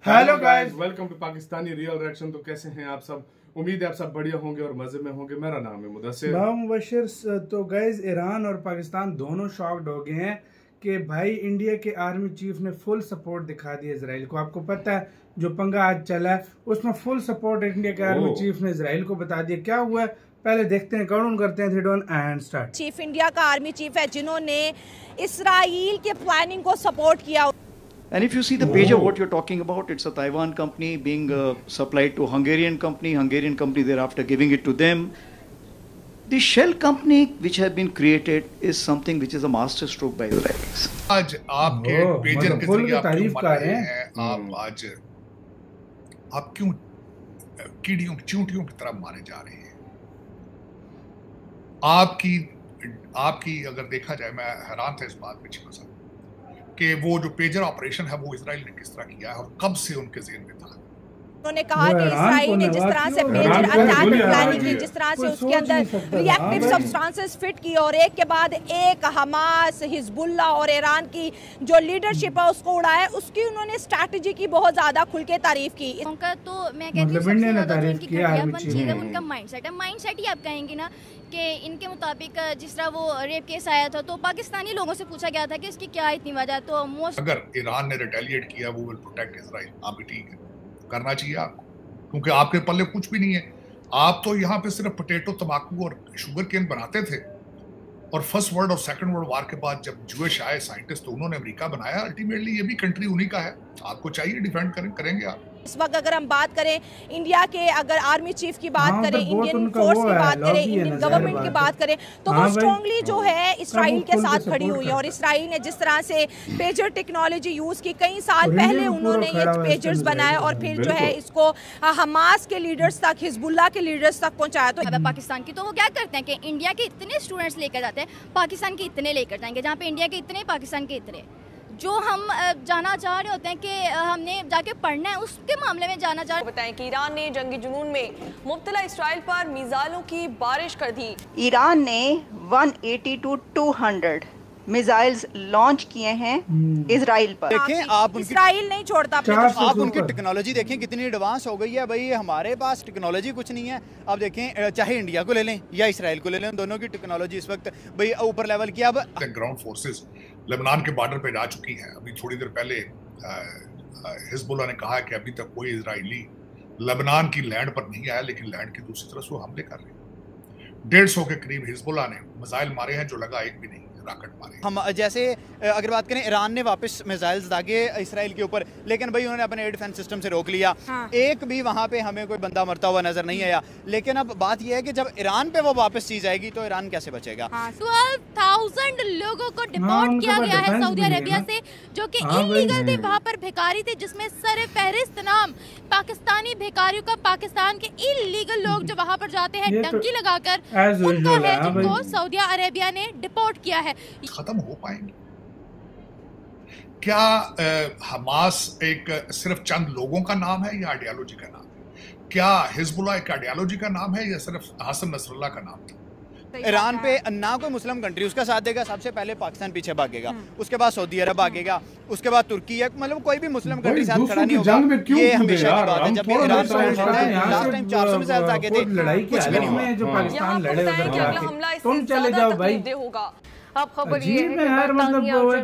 Hello guys, welcome to Pakistani real reaction. तो कैसे हैं आप सब? उम्मीद है आप सब बढ़िया होंगे और मजे में होंगे। मेरा नाम है मुदस्सिर मुबशिर। तो गाइस, ईरान और पाकिस्तान दोनों शॉक्ड हो गए हैं कि भाई इंडिया के आर्मी चीफ ने फुल सपोर्ट दिखा दिया इजराइल को। आपको पता है जो पंगा आज चला है उसमें फुल सपोर्ट इंडिया के आर्मी चीफ ने इजराइल को बता दिया। क्या हुआ है पहले देखते हैं। काउंट करते हैं 3, 2, 1 एंड स्टार्ट। चीफ इंडिया का आर्मी चीफ है जिन्होंने इसराइल के प्लानिंग को सपोर्ट किया। And if you see the pager, what you're talking about, it's a Taiwan company being supplied to Hungarian company thereafter giving it to them. The shell company which has been created is something which is a master stroke by Israelis. आज आपके pager के जरिए आप क्यों मना रहे हैं? आप क्यों कीड़ियों चींटियों की तरह मारे जा रहे हैं? आपकी अगर देखा जाए, मैं हैरान था इस बात पे छिपा कि वो जो पेजर ऑपरेशन है वो इजराइल ने किस तरह किया है और कब से उनके ज़हन में था। उन्होंने कहा कि इसराइल ने जिस तरह से पेजर अटैक प्लानिंग की, जिस तरह से उसके अंदर रिएक्टिव सब्सटेंसेस फिट की और एक के बाद एक हमास, हिजबुल्ला और ईरान की जो लीडरशिप है उसको उड़ाया, उसकी उन्होंने स्ट्रैटेजी की बहुत ज्यादा खुल के तारीफ की। उनका तो मैं कहती हूँ उनका माइंडसेट है। माइंडसेट ही आप कहेंगे ना कि इनके मुताबिक जिस तरह वो रेप केस आया था तो पाकिस्तानी लोगों से पूछा गया था कि इसकी क्या इतनी वजह, तो मोस्ट अगर ईरान ने रिटेलिएट किया वो विल प्रोटेक्ट इजराइल। आप भी ठीक है, करना चाहिए आपको, क्योंकि आपके पल्ले कुछ भी नहीं है। आप तो यहाँ पे सिर्फ पोटैटो, तंबाकू और शुगर केन बनाते थे और फर्स्ट वर्ल्ड और सेकंड वर्ल्ड वार के बाद जब ज्यूइश आए साइंटिस्ट तो उन्होंने अमेरिका बनाया। अल्टीमेटली ये भी कंट्री उन्हीं का है, आपको चाहिए डिफेंड करेंगे आप। इस वक्त अगर हम बात करें इंडिया के, अगर आर्मी चीफ की बात करें, इंडियन फोर्स की बात करें, इंडियन गवर्नमेंट की बात करें, तो वो स्ट्रांगली जो है इसराइल के साथ खड़ी हुई है। और इसराइल ने जिस तरह से पेजर टेक्नोलॉजी यूज की, कई साल पहले उन्होंने ये पेजर्स बनाए और फिर जो है इसको हमास के लीडर्स तक, हिजबुल्ला के लीडर्स तक पहुंचाया। तो पाकिस्तान की तो वो क्या करते हैं कि इंडिया के इतने स्टूडेंट्स लेकर जाते हैं, पाकिस्तान के इतने लेकर जाएंगे, जहाँ पे इंडिया के इतने पाकिस्तान के इतने। जो हम जाना चाह रहे होते हैं कि हमने जाके पढ़ना है, उसके मामले में जाना चाह रहे। बताएं कि ईरान ने जंगी जुनून में मुब्तला इसराइल पर मिसाइलों की बारिश कर दी। ईरान ने 180 to 200 मिसाइल्स लॉन्च किए हैं इजराइल पर। देखें आप, इसराइल नहीं छोड़ता। आप उनकी टेक्नोलॉजी देखें कितनी एडवांस हो गई है। भाई हमारे पास टेक्नोलॉजी कुछ नहीं है। अब देखें, चाहे इंडिया को ले लें या इसराइल को ले लें, दोनों की टेक्नोलॉजी इस वक्त भाई ऊपर लेवल की। अब ग्राउंड फोर्सेस लेबनान के बॉर्डर पे जा चुकी हैं। अभी थोड़ी देर पहले हिजबुल्ला ने कहा कि अभी तक कोई इजरायली लेबनान की लैंड पर नहीं आया, लेकिन लैंड की दूसरी तरफ से वो हमले कर रहे हैं। 150 के करीब हिजबुल्ला ने मिसाइल मारे हैं, जो लगा एक भी नहीं रॉकेट मारे। हम जैसे अगर बात करें, ईरान ने वापस मिसाइल्स दागे इसराइल के ऊपर, लेकिन भाई उन्होंने अपने एयर डिफेंस सिस्टम से रोक लिया। एक भी वहाँ पे हमें कोई बंदा मरता हुआ नजर नहीं आया। लेकिन अब बात यह है कि जब ईरान पे वो वापस चीज आएगी तो ईरान कैसे बचेगा? 12,000 लोगों को डिपोर्ट किया गया है सऊदी अरेबिया से, जो कि इलीगल थे, वहाँ पर भिखारी थे, जिसमें सर फहरिस्त नाम पाकिस्तानी भिखारियों का। पाकिस्तान के इलीगल लोग जो वहाँ पर जाते हैं डंकी लगाकर, उनको है जिनको सऊदी अरेबिया ने डिपोर्ट किया है। खत्म हो पाएंगे क्या? हमास एक सिर्फ चंद लोगों का नाम है या आइडियोलॉजी का नाम है? क्या हिजबुल्ला एक आइडियोलॉजी का नाम है या सिर्फ हसन नसरुल्लाह का नाम था? ईरान पे ना कोई मुस्लिम कंट्री उसका साथ देगा। सबसे पहले पाकिस्तान पीछे भागेगा, उसके बाद सऊदी अरब भागेगा, उसके बाद तुर्की है। मतलब कोई भी मुस्लिम कंट्री साथ खड़ा नहीं होगा। ये हमेशा की बात है। जब ईरान लास्ट टाइम 400 मिसाइल आगे थे, लड़ाई के हालत में जो पाकिस्तान लड़े उधर, तुम चले जाओ भाई। अब खबर ये है कि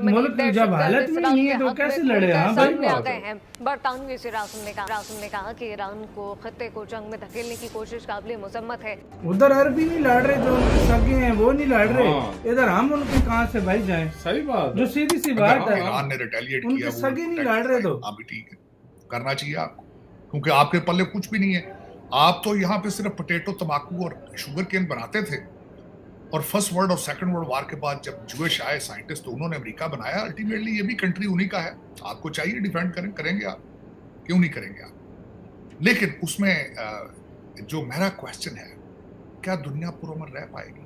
मुल्क जब हालत में नहीं है तो कैसे लड़े? बरतानवी से रासुल ने कहा कि ईरान को खत्ते को जंग में धकेलने की कोशिश काबिल मुसम्मत है। उधर अरबी नहीं लड़ रहे, जो सगे हैं वो नहीं लड़ रहे। इधर हम उनके कहां से भाई जाएं? सही बात, जो सीधी सी बात है। ईरान ने रिटेलिएट किया, उनके सगे नहीं लड़ रहे तो आप भी ठीक है, करना चाहिए आपको, क्योंकि आपके पल्ले कुछ भी नहीं है। आप तो यहाँ पे सिर्फ पोटैटो, तंबाकू और शुगर केन बनाते थे और फर्स्ट वर्ल्ड और सेकंड वर्ल्ड वार के बाद जब ज्यूइश आए साइंटिस्ट तो उन्होंने अमेरिका बनाया। अल्टीमेटली ये भी कंट्री उन्हीं का है, आपको चाहिए डिफेंड करेंगे आप, क्यों नहीं करेंगे आप? लेकिन उसमें जो मेरा क्वेश्चन है, क्या दुनिया पुरअमन रह पाएगी?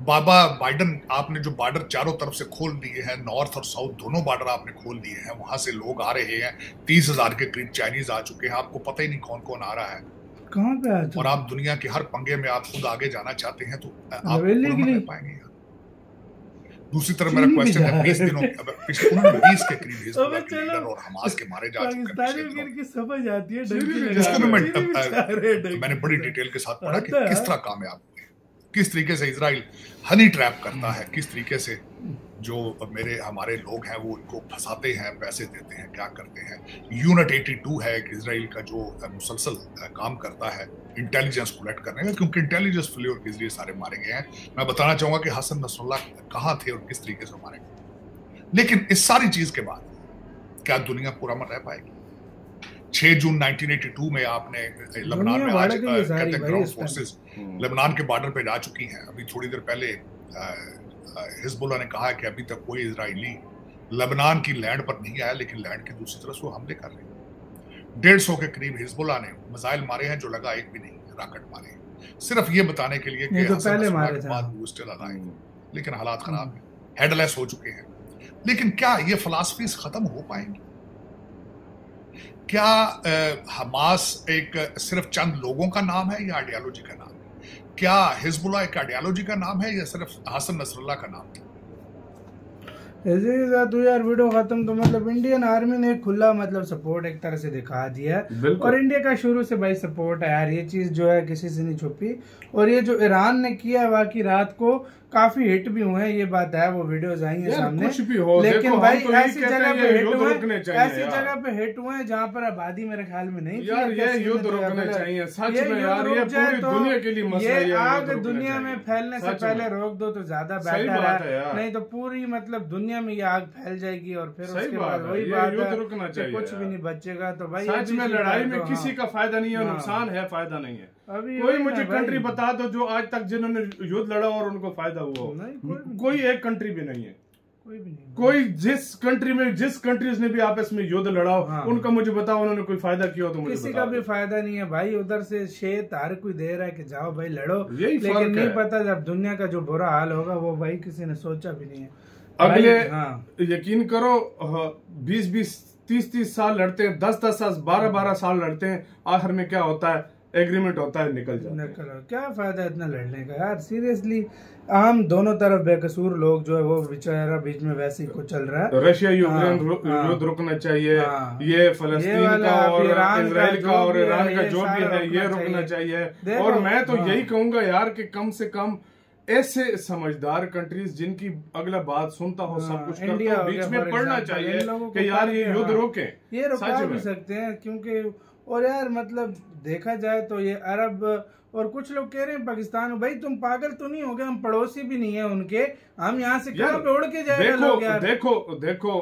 बाबा बाइडन, आपने जो बॉर्डर चारों तरफ से खोल दिए हैं, नॉर्थ और साउथ दोनों बॉर्डर आपने खोल दिए हैं, वहां से लोग आ रहे हैं। 30,000 के करीब चाइनीज आ चुके हैं, आपको पता ही नहीं कौन कौन आ रहा है, कहाँ पे आते? और आप दुनिया के हर पंगे में आप खुद आगे जाना चाहते हैं तो आप नहीं पाएंगे। दूसरी तरफ मेरा क्वेश्चन है 20 दिनों पिछले 20 के करीब हिजबुल्लाह के लीडर और हमास के मारे जा चुके हैं। समझ आती है मैंने बड़ी डिटेल के साथ पढ़ा कि किस तरह कामयाब हुए, किस तरीके से इजराइल हनी ट्रैप करता है, किस तरीके से जो हमारे लोग हैं वो उनको फंसाते हैं, पैसे देते हैं, क्या करते हैं। यूनिट 82 है एक इजराइल का जो मुसलसल काम करता है इंटेलिजेंस कलेक्ट करने का, क्योंकि इंटेलिजेंस फेल्योर के जरिए सारे मारे गए हैं। मैं बताना चाहूंगा कि हसन नसरुल्लाह कहाँ थे और किस तरीके से मारे गए। लेकिन इस सारी चीज के बाद क्या दुनिया पूरा रह पाएगी? 6 जून 1982 में आपने लेबनान में आज कहते ग्राउंड फोर्सेस लेबनान के बॉर्डर पे जा चुकी हैं। अभी थोड़ी देर पहले हिजबुल्लाह ने कहा है कि अभी तक कोई इजरायली लेबनान की लैंड पर नहीं आया, लेकिन लैंड की दूसरी तरफ वो हमले कर रहे हैं। 150 के करीब हिजबुल्लाह ने मिसाइल मारे हैं, जो लगा एक भी नहीं, रॉकेट मारे हैं, सिर्फ ये बताने के लिए कि तो पहले मारे थे, लेकिन हालात खराब है, हेडलेस हो चुके हैं। लेकिन क्या ये फिलॉसफीज खत्म हो पाएंगी? क्या हमास एक सिर्फ चंद लोगों का नाम है या आइडियोलॉजी का नाम है? क्या हिजबुल्लाह एक आइडियोलॉजी का नाम है या सिर्फ हसन नसरुल्लाह का नाम है? तो यार वीडियो खत्म। तो मतलब इंडियन आर्मी ने खुला मतलब सपोर्ट एक तरह से दिखा दिया है, और इंडिया का शुरू से भाई सपोर्ट है यार, ये चीज जो है किसी से नहीं छुपी। और ये जो ईरान ने किया वाकई रात को काफी हिट भी हुए हैं, ये बात है, वो वीडियोस आई हैं सामने। कुछ भी हो, लेकिन भाई तो ऐसी जगह पे हिट हुए, ऐसी जगह पे हिट हुए जहाँ पर आबादी मेरे ख्याल में नहीं यार, ये युद्ध रोकने चाहिए सच में यार, ये पूरी दुनिया के लिए मसला है। ये आग दुनिया में फैलने से पहले रोक दो तो ज्यादा बेहतर है, नहीं तो पूरी मतलब दुनिया में ये आग फैल जाएगी और फिर उसके बाद वही बात है, कुछ भी नहीं बचेगा। तो भाई सच में लड़ाई में किसी का फायदा नहीं है, नुकसान है, फायदा नहीं है। अभी कोई मुझे कंट्री बता दो जो आज तक जिन्होंने युद्ध लड़ा और उनको फायदा हुआ हो? कोई एक कंट्री भी नहीं है, कोई भी नहीं। कोई जिस कंट्रीज ने भी आपस में युद्ध लड़ा उनका मुझे बताओ उन्होंने कोई फायदा किया तो मुझे किसी का भी फायदा नहीं है भाई। उधर से शेत हर कोई दे रहा है कि जाओ भाई लड़ो, लेकिन नहीं पता जब दुनिया का जो बुरा हाल होगा वो भाई किसी ने सोचा भी नहीं है। अगले यकीन करो 20-20 30-30 साल लड़ते हैं, 10-10 साल 12-12 साल लड़ते हैं, आखिर में क्या होता है? एग्रीमेंट होता है, निकल जाता है। क्या फायदा इतना लड़ने का यार, सीरियसली। हम दोनों तरफ बेकसूर लोग जो है वो बेचारा बीच में वैसे ही कुछ चल रहा है। रशिया यूक्रेन युद्ध रुकना चाहिए, ये फलस्तीन का और इजराइल का और ईरान का जो भी है ये रुकना चाहिए। और मैं तो यही कहूंगा यार कि कम से कम ऐसे समझदार कंट्रीज जिनकी अगला बात सुनता हो, सब कुछ करता हो, बीच में पड़ना चाहिए कि यार ये युद्ध रोके। ये रुका भी सकते हैं क्योंकि और यार मतलब देखा जाए तो ये अरब और कुछ लोग कह रहे हैं पाकिस्तान, भाई तुम पागल तो नहीं हो गए, हम पड़ोसी भी नहीं है उनके, हम यहाँ से कहाँ पे उड़ के जाएंगे लोग यार। देखो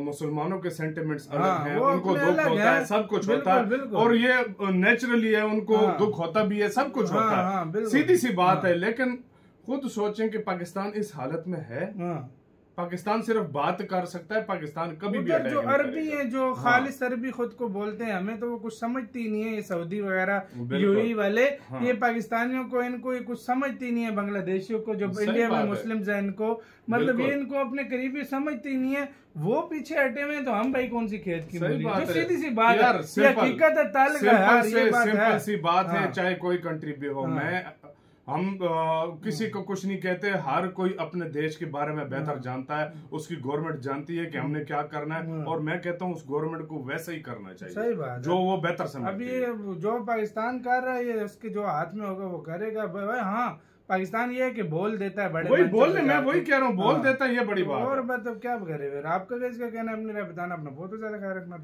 मुसलमानों के सेंटिमेंट्स अलग हैं, उनको दुख होता है, सब कुछ होता है, और ये नेचुरली है, उनको दुख होता भी है, सब कुछ होता है, सीधी सी बात है। लेकिन खुद सोचें कि पाकिस्तान इस हालत में है, पाकिस्तान सिर्फ बात कर सकता है, पाकिस्तान कभी भी जो अरबी है, जो खालिस अरबी खुद को बोलते हैं, हमें तो वो कुछ समझती नहीं है। ये सऊदी वगैरह यूएई वाले, ये पाकिस्तानियों को इनको ये कुछ समझती नहीं है, बांग्लादेशियों को जो इंडिया में मुस्लिम है इनको मतलब ये इनको अपने करीबी समझती नहीं है, वो पीछे हटे हुए। तो हम भाई कौन सी खेत की मूली, जो सीधी सी बात है, हकीकत है, सिंपल सी बात है, चाहे कोई कंट्री भी हो। हम किसी को कुछ नहीं कहते, हर कोई अपने देश के बारे में बेहतर जानता है, उसकी गवर्नमेंट जानती है कि हमने क्या करना है, और मैं कहता हूँ उस गवर्नमेंट को वैसे ही करना चाहिए। सही बात जो वो बेहतर समझती है। अब ये जो पाकिस्तान कर रहा है, ये उसके जो हाथ में होगा वो करेगा भाई। हाँ, पाकिस्तान ये है कि बोल देता है, बड़े वही बोलने, मैं वही कह रहा हूँ, बोल देता है, ये बड़ी बात। और मतलब क्या करे फिर, आपका इसका कहना, अपनी राय बताना, अपना बहुत ज्यादा ख्याल रखना।